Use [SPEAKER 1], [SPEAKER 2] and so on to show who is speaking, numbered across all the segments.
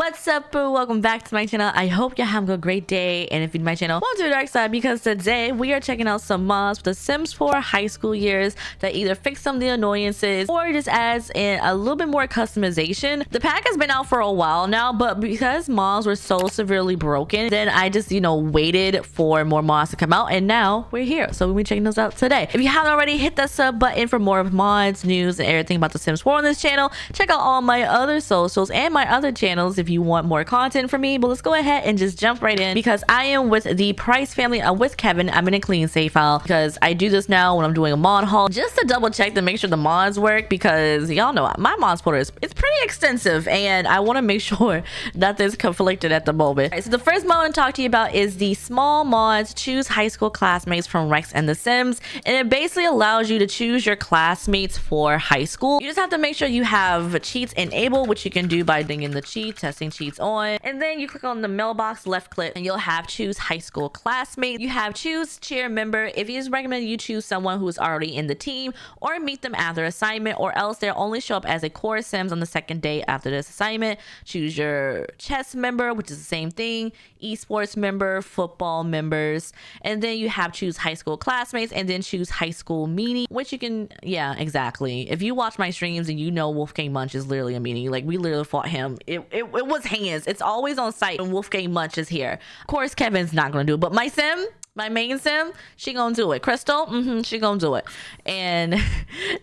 [SPEAKER 1] What's up, boo? Welcome back to my channel. I hope you're having a great day, and if you're new to my channel, welcome to the dark side, because today we are checking out some mods for the Sims 4 high school years that either fix some of the annoyances or just adds in a little bit more customization. The pack has been out for a while now, but because mods were so severely broken, then I just waited for more mods to come out, and now we're here, so we'll be checking those out today. If you haven't already, hit that sub button for more mods, news, and everything about the Sims 4 on this channel. Check out all my other socials and my other channels if you want more content from me. But let's go ahead and just jump right in, because I am with the Price family. I'm with Kevin. I'm in a clean save file because I do this now when I'm doing a mod haul, just to double check to make sure the mods work, because y'all know my mods folder is pretty extensive and I want to make sure that there's conflicted at the moment. All right, so the first mod I want to talk to you about is the small mods choose high school classmates from Rex and the Sims, and it basically allows you to choose your classmates for high school. You just have to make sure you have cheats enabled, which you can do by dinging the cheat, testing cheats on, and then you click on the mailbox, left click, and you'll have choose high school classmate. You have choose cheer member. If you just recommend you choose someone who is already in the team or meet them after assignment, or else they'll only show up as a core Sims on the second day after this assignment. Choose your chess member, which is the same thing, esports member, football members, and then you have choose high school classmates, and then choose high school meanie, which you can, yeah, exactly. If you watch my streams and you know Wolfgang Munch is literally a meanie, like we literally fought him. It was hands. It's always on site when Wolfgang Munch is here. Of course, Kevin's not gonna do it, but my sim, my main sim, she gonna do it. Crystal, she gonna do it. And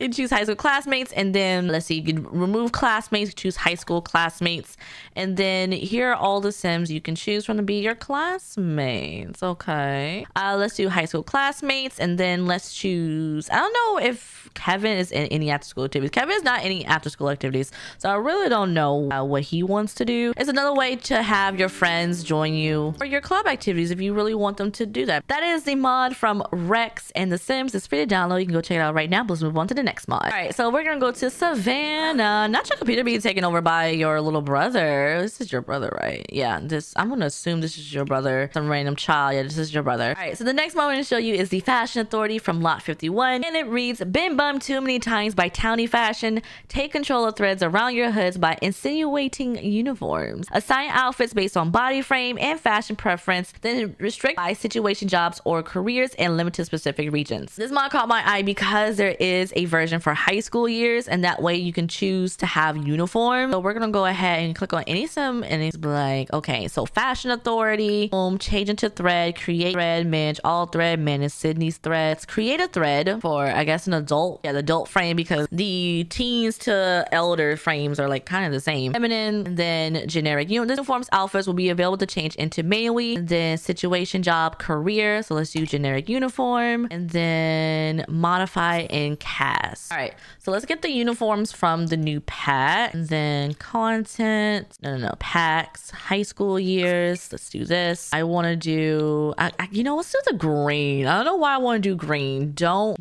[SPEAKER 1] you choose high school classmates, and then let's see, you can remove classmates, choose high school classmates, and then here are all the Sims you can choose from to be your classmates. Okay, let's do high school classmates, and then let's choose, I don't know if Kevin is in any after school activities. Kevin is not in any after school activities, so I really don't know what he wants to do. It's another way to have your friends join you for your club activities if you really want them to do that. That is the mod from Rex and the Sims. It's free to download. You can go check it out right now. But let's move on to the next mod. All right, so we're gonna go to Savannah. Not your computer being taken over by your little brother. This is your brother, right? Yeah, I'm gonna assume this is your brother, some random child. Yeah, this is your brother. All right, so the next mod I'm gonna show you is the Fashion Authority from Lot 51, and it reads: been bummed too many times by towny fashion. Take control of threads around your hoods by insinuating uniforms. Assign outfits based on body frame and fashion preference, then restrict by situation, jobs, or careers, and limit to specific regions. This mod caught my eye because there is a version for high school years, and that way you can choose to have uniform. So we're gonna go ahead and click on any sim, and it's like, okay, so Fashion Authority, change into thread, create thread, manage all thread, manage Sydney's threads, create a thread for, I guess, an adult, yeah, the adult frame, because the teens to elder frames are like kind of the same. Feminine, and then generic uniforms outfits will be available to change into manually, and then situation, job, career. So let's do generic uniform, and then modify and cast. All right, so let's get the uniforms from the new pack, and then content, no, packs, high school years. Let's do this. I want to do, let's do the green. I don't know why I want to do green. Don't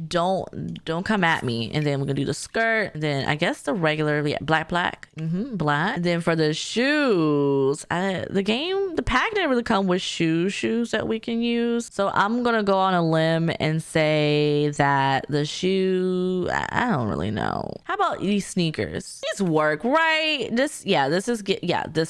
[SPEAKER 1] come at me. And then we're gonna do the skirt, and then I guess the regular, yeah, black, black. And then for the shoes, the pack didn't really come with shoes that we can use, so I'm gonna go on a limb and say that the shoe, I don't really know. How about these sneakers? These work, right? This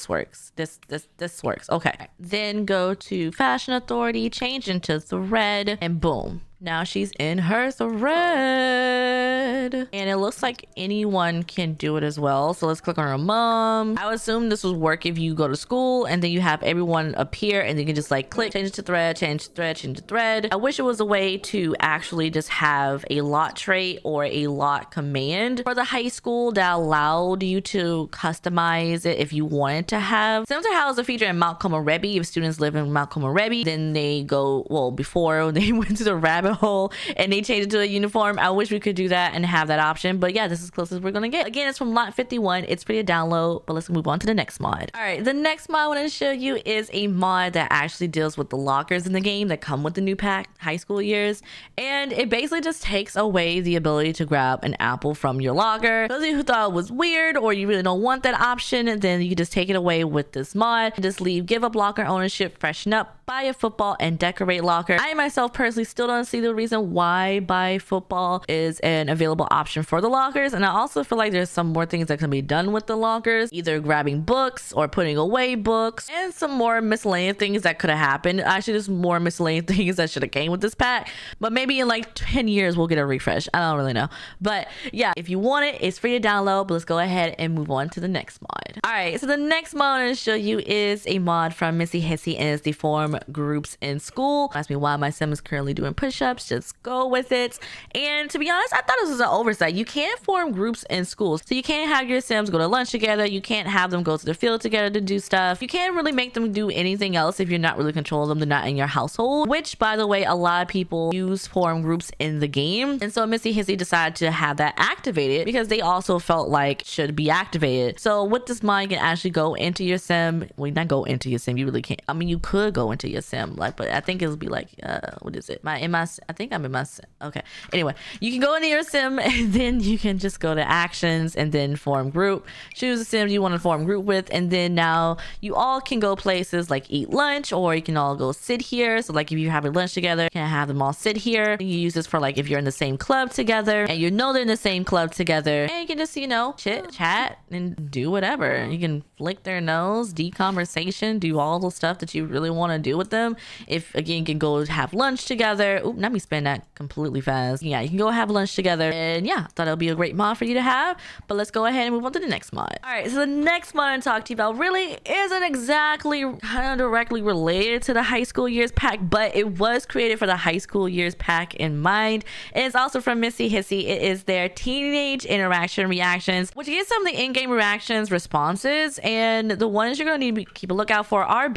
[SPEAKER 1] works. This works. Okay, then go to Fashion Authority, change into thread, and boom, now she's in her thread, and it looks like anyone can do it as well. So let's click on her mom. I would assume this would work if you go to school and then you have everyone appear, and you can just like click, change it to thread, change to thread, change to thread. I wish it was a way to actually just have a lot trait or a lot command for the high school that allowed you to customize it if you wanted to have. Similar to how it's a feature in Mount Komorebi. If students live in Mount Komorebi, then they go, well, before they went to the rabbit hole and they changed it to a uniform. I wish we could do that and have that option, but yeah, this is close as we're gonna get. Again, it's from Lot 51. It's free to download, but let's move on to the next mod. All right, the next mod I want to show you is a mod that actually deals with the lockers in the game that come with the new pack, high school years, and it basically just takes away the ability to grab an apple from your locker. Those of you who thought it was weird or you really don't want that option, then you can just take it away with this mod. Just leave give up locker ownership, freshen up, buy a football, and decorate locker. I myself personally still don't see the reason why buy football is a available option for the lockers. And I also feel like there's some more things that can be done with the lockers, either grabbing books or putting away books, and some more miscellaneous things that could have happened. Actually, there's more miscellaneous things that should have came with this pack, but maybe in like 10 years we'll get a refresh. I don't really know. But yeah, if you want it, it's free to download. But let's go ahead and move on to the next mod. All right, so the next mod I'm going to show you is a mod from Missy Hissy, and it's the form groups in school. Ask me why my sim is currently doing push-ups. Just go with it. And to be honest, I thought this was an oversight. You can't form groups in schools, so you can't have your sims go to lunch together. You can't have them go to the field together to do stuff. You can't really make them do anything else if you're not really controlling them. They're not in your household, which, by the way, a lot of people use form groups in the game. And so Missy Hissy decided to have that activated because they also felt like should be activated. So with this mod, you can actually go into your sim. Well, not go into your sim. You really can't. I mean, you could go into your sim, like, but I think it'll be like, what is it? I think I'm in my sim. Okay. Anyway, you can go into your sim and then you can just go to actions and then form group. Choose the sim you want to form group with, and then now you all can go places like eat lunch, or you can all go sit here. So like if you're having lunch together, you can have them all sit here. You use this for like if you're in the same club together and you know they're in the same club together, and you can just, you know, chit chat and do whatever. You can flick their nose, deconversation, do all the stuff that you really want to do with them. If again, you can go have lunch together. Oop, let me spin that completely fast. Yeah, you can go have lunch together, and yeah, thought it'll be a great mod for you to have. But let's go ahead and move on to the next mod. All right, so the next mod I'm talking to you about really isn't exactly kind of directly related to the high school years pack, but it was created for the high school years pack in mind. And it's also from Missy Hissy. It is their teenage interaction reactions, which gives some of the in-game reactions responses, and the ones you're gonna need to keep a lookout for are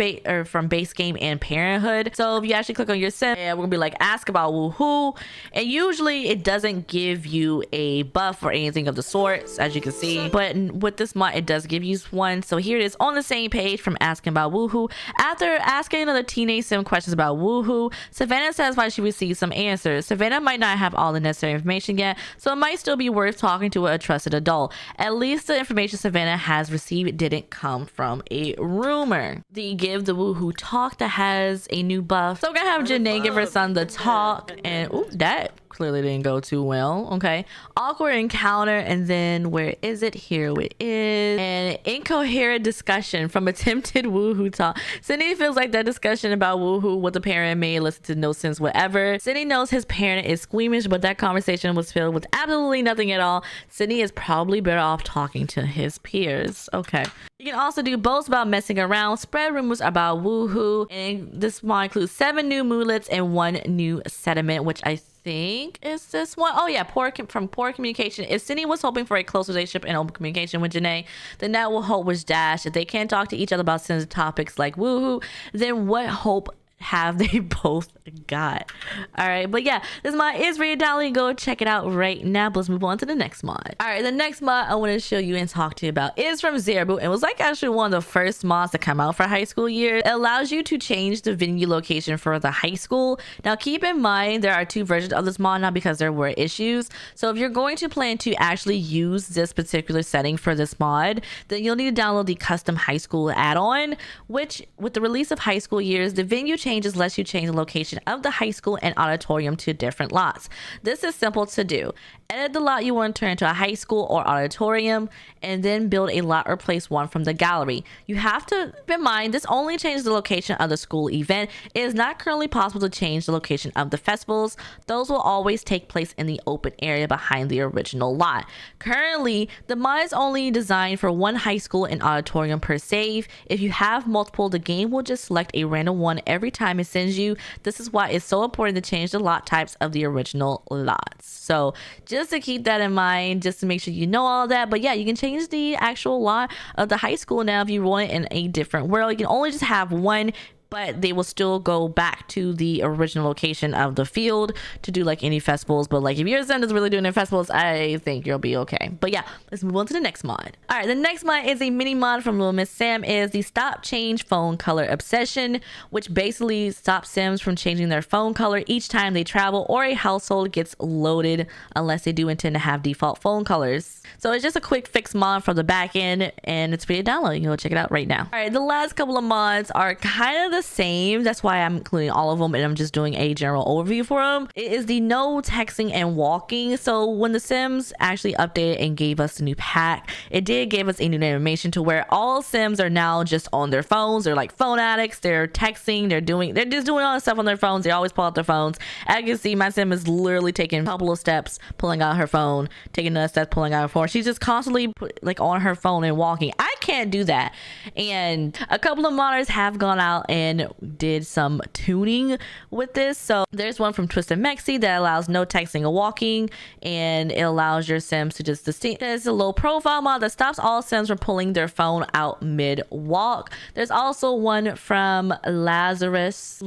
[SPEAKER 1] from base game and parenthood. So if you actually click on your sim, we're gonna be like ask about woohoo, and usually it doesn't give you a buff or anything of the sorts, as you can see, but with this mod it does give you one. So here it is on the same page from asking about woohoo. After asking another teenage sim questions about woohoo, Savannah says why she received some answers. Savannah might not have all the necessary information yet, so it might still be worth talking to a trusted adult. At least the information Savannah has received didn't come from a rumor. The give the woohoo talk that has a new buff. So we're gonna have Janae give her son the talk, and ooh, that clearly didn't go too well. Okay, awkward encounter, and then where is it? Here it is. An incoherent discussion from attempted woohoo talk. Sydney feels like that discussion about woohoo with the parent made listen to no sense whatever. Sydney knows his parent is squeamish, but that conversation was filled with absolutely nothing at all. Sydney is probably better off talking to his peers. Okay. You can also do boasts about messing around, spread rumors about woohoo, and this mod includes 7 new moodlets and 1 new sediment, which I think is this one. Oh yeah, poor communication. If Sydney was hoping for a close relationship and open communication with Janae, then that will hope was dashed. If they can't talk to each other about sensitive topics like woohoo, then what hope have they both got? All right, but yeah, this mod is free to download. Go check it out right now. But let's move on to the next mod. All right, the next mod I want to show you and talk to you about is from Zerabu, and was like actually one of the first mods to come out for high school years. It allows you to change the venue location for the high school. Now keep in mind there are 2 versions of this mod now because there were issues. So if you're going to plan to actually use this particular setting for this mod, then you'll need to download the custom high school add-on, which with the release of high school years, the venue changes lets you change the location of the high school and auditorium to different lots. This is simple to do. Edit the lot you want to turn into a high school or auditorium, and then build a lot or place one from the gallery. You have to keep in mind this only changes the location of the school event. It is not currently possible to change the location of the festivals. Those will always take place in the open area behind the original lot. Currently, the mod is only designed for 1 high school and auditorium per save. If you have multiple, the game will just select a random one every time it sends you. This is why it's so important to change the lot types of the original lots. So just to keep that in mind, just to make sure you know all that. But yeah, you can change the actual lot of the high school now if you want it in a different world. You can only just have 1, but they will still go back to the original location of the field to do like any festivals. But like if your sim is really doing their festivals, I think you'll be okay. But yeah, let's move on to the next mod. All right, the next mod is a mini mod from Little Miss Sam. Is the stop change phone color obsession, which basically stops sims from changing their phone color each time they travel or a household gets loaded, unless they do intend to have default phone colors. So it's just a quick fix mod from the back end, and it's free to download. You can go check it out right now. All right, the last couple of mods are kind of the same. That's why I'm including all of them, and I'm just doing a general overview for them. It is the no texting and walking. So when the Sims actually updated and gave us the new pack, it did give us a new animation to where all Sims are now just on their phones. They're like phone addicts. They're texting. They're just doing all this stuff on their phones. They always pull out their phones. As you can see, my Sim is literally taking a couple of steps, pulling out her phone, taking another step, pulling out her phone. She's just constantly like on her phone and walking. I can't do that. And a couple of modders have gone out and did some tuning with this. So there's one from Twisted Maxi that allows no texting or walking, and it allows your Sims to just distinct. There's a low profile mod that stops all Sims from pulling their phone out mid walk. There's also one from Lazarus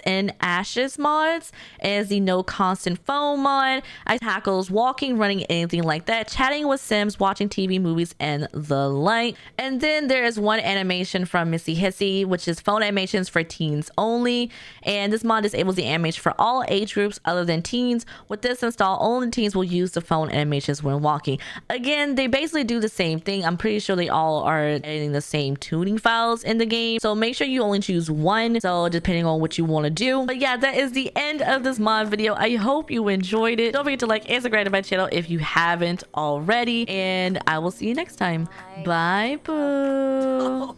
[SPEAKER 1] in Ashes mods is the no constant phone mod. I tackles walking, running, anything like that, chatting with Sims, watching TV, movies, and the like. And then there is one animation from Missy Hissy, which is phone animations for teens only. And this mod disables the animation for all age groups other than teens. With this install, only teens will use the phone animations when walking. Again, they basically do the same thing. I'm pretty sure they all are editing the same tuning files in the game. So make sure you only choose one. So depending on what you want to do. But yeah, that is the end of this mod video. I hope you enjoyed it. Don't forget to like and subscribe to my channel if you haven't already, and I will see you next time. Bye, boo.